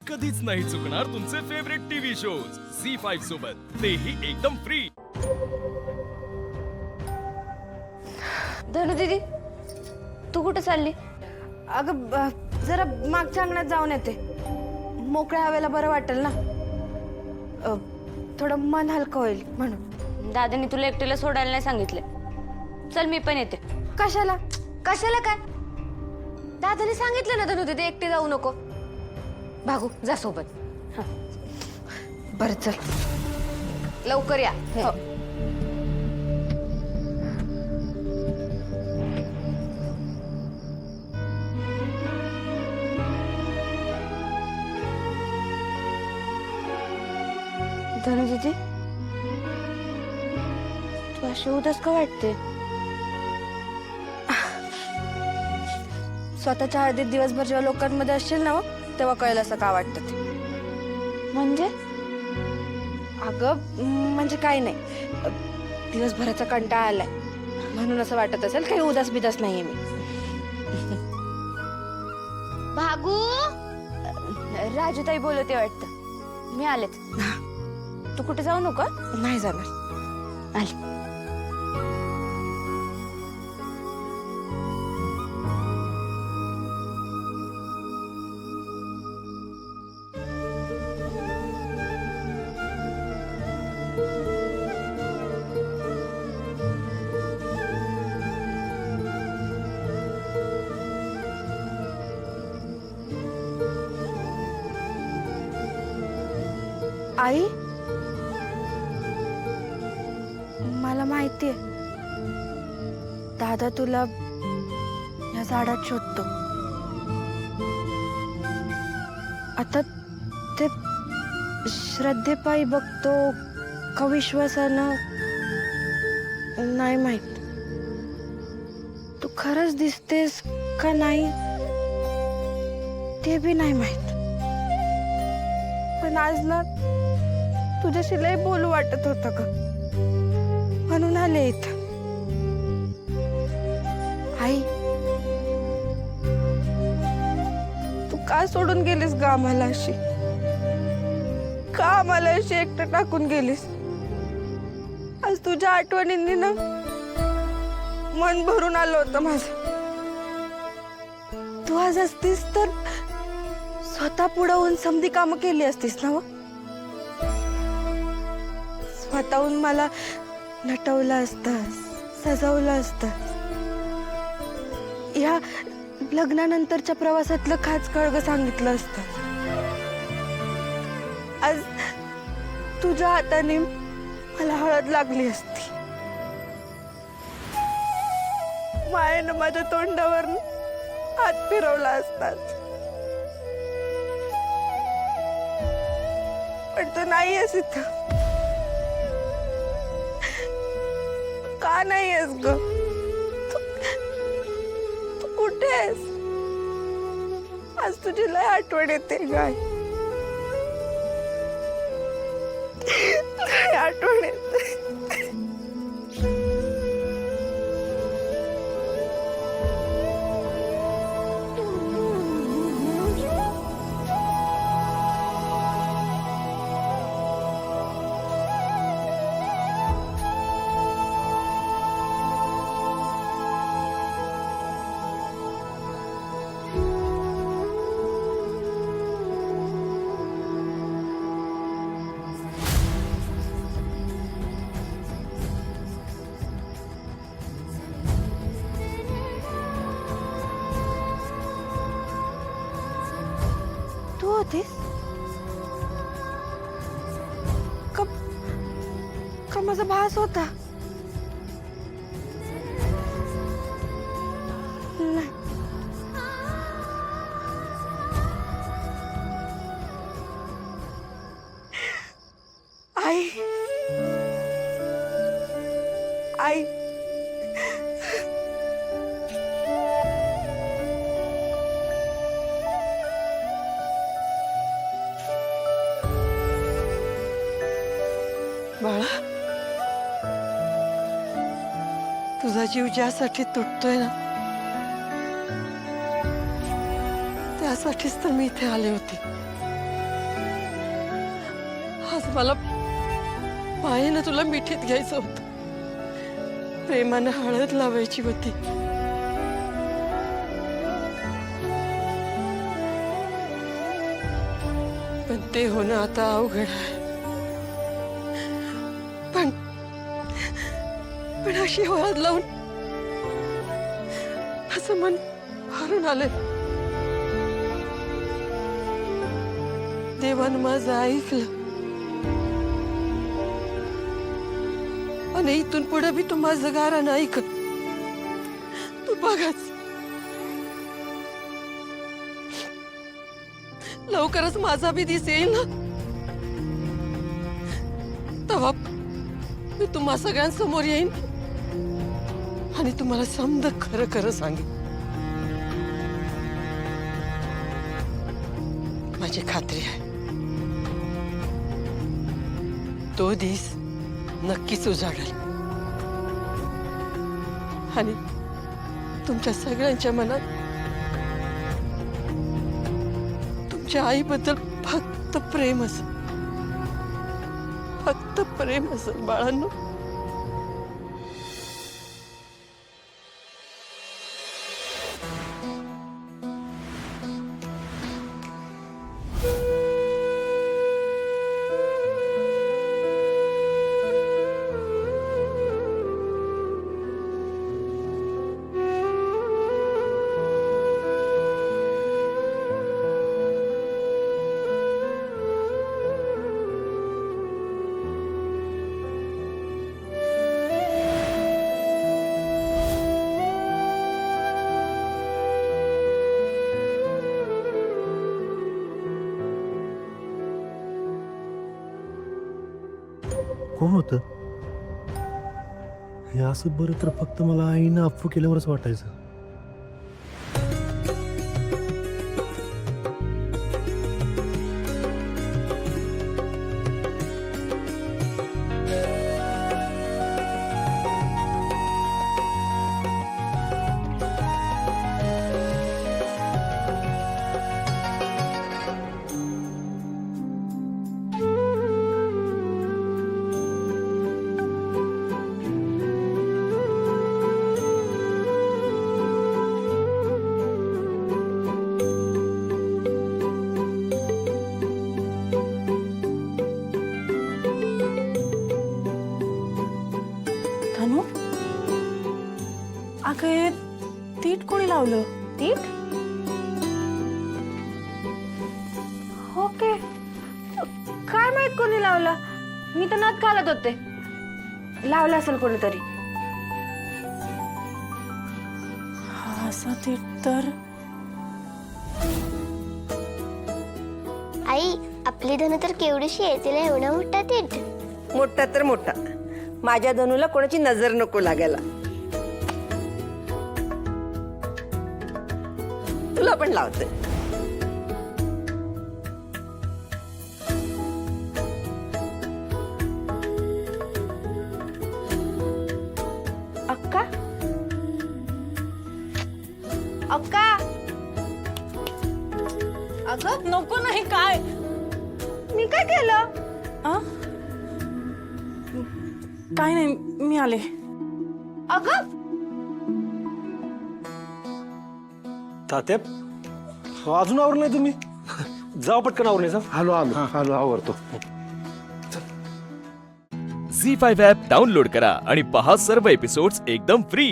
कधीच नाही चुकणार तुमचे फेवरेट टीव्ही शोज झी5 सोबत, तेही एकदम फ्री। धनु दीदी, तू कुठे चालली? अगं जरा मागच्या अंगणात जाऊन येते, मोकळ्या हवेला बरं वाटेल ना, थोडं मन हलकं होईल म्हणून। दादानी तुला एकटीला सोडायला नाही सांगितले, चल मी पण येते। कशाला? कशाला काय? दादाने सांगितलं ना धनु दीदी एकटी जाऊ नको। भागू जा सोबत। बरं चल, लवकर या। हो। धनु दीदी, तू अशी उदास का वाटते? स्वतःच्या हळदीत दिवसभर जेव्हा लोकांमध्ये असशील ना तेव्हा कळेल असं का वाटतं ते। म्हणजे? अगं म्हणजे काही नाही, दिवसभराचा कंटाळा आलाय म्हणून असं वाटत असेल, काही उदास बिदास नाहीये मी। भागू, राजूताई बोलते वाटतं, मी आलेच। तू कुठे जाऊ नको? नाही जाणार। आले। आई, मला माहितीये दादा तुला या झाडात शोधतो। आता ते श्रद्धेपायी बघतो का विश्वासानं नाही माहित। तू खरंच दिसतेस का नाही ते बी नाही माहित, पण आज ना तुझ्याशी लय बोलू वाटत होतं ग, म्हणून आले इथं। आई, तू का सोडून गेलीस ग आम्हाला अशी? का आम्हाला अशी एकटं टाकून गेलीस? आज तुझ्या आठवणींनी ना मन भरून आलं होतं माझं। तू आज असतीस तर स्वतः पुढे होऊन समधी कामं केली असतीस ना? स्वतःहून मला नटवलं असतंस, सजवलं असतंस, या लग्नानंतरच्या प्रवासातलं खास कळग सांगितलं असतं। आज तुझ्या हाताने मला हळद लागली असती, मायेनं माझ्या तोंडावर हात फिरवला असतात, पण तू नाहीयेस इथं। का नाहीयेस ग? तू कुठे आहेस? आज तुझी लय आठवण येते गाय, लय आठवण येते। तू होतीस का माझा भास होता? नाही, आई, आई, बाळा, तुझा जीव ज्यासाठी तुटतोय ना त्यासाठीच तर मी इथे आले होते। आज मला पायानं तुला मिठीत घ्यायचं होतं, प्रेमानं हळद लावायची होती. पण ते होणं आता अवघड आहे. पण अशी हळद लावून असं मन भरून आलं. देवानं माझं ऐकलं आणि इथून पुढे बी तू माझं गारानं ऐक. तू बघाच, लवकरच माझा बी दिस येईल ना, तेव्हा मी तुम्हा सगळ्यांसमोर येईन आणि तुम्हाला समज खरं खरं सांगेन. माझी खात्री आहे तो दिस नक्कीच उजाडेल आणि तुमच्या सगळ्यांच्या मनात तुमच्या आईबद्दल फक्त प्रेम असेल, फक्त प्रेम असेल बाळांनो. कोण होतं हे? असं बरं तर फक्त मला आईनं अप्पू केल्यावरच वाटायचं. धनु, अगं हे तीट कोणी लावलं? तीट? ओके, काय माहित कोणी लावला. मी तर नथ घालत होते, लावला असेल कोणीतरी. हा असा तीट तर आई, आपली धनु तर केवढीशी आहे, तिला एवढा मोठा तीट. मोठा तर मोठा, माझ्या धनुला कोणाची नजर नको लागायला. तुला पण लावते. अक्का, अक्का, अगं नको नाही. काय मी काय केलं? आ? काय नाही, मी आले. अगं तात्या अजून आवरलं नाही तुम्ही? जाऊ पटकन आवरण्याचा. आलो आवरतो. झी5 ॲप डाउनलोड करा आणि पहा सर्व एपिसोड्स एकदम फ्री.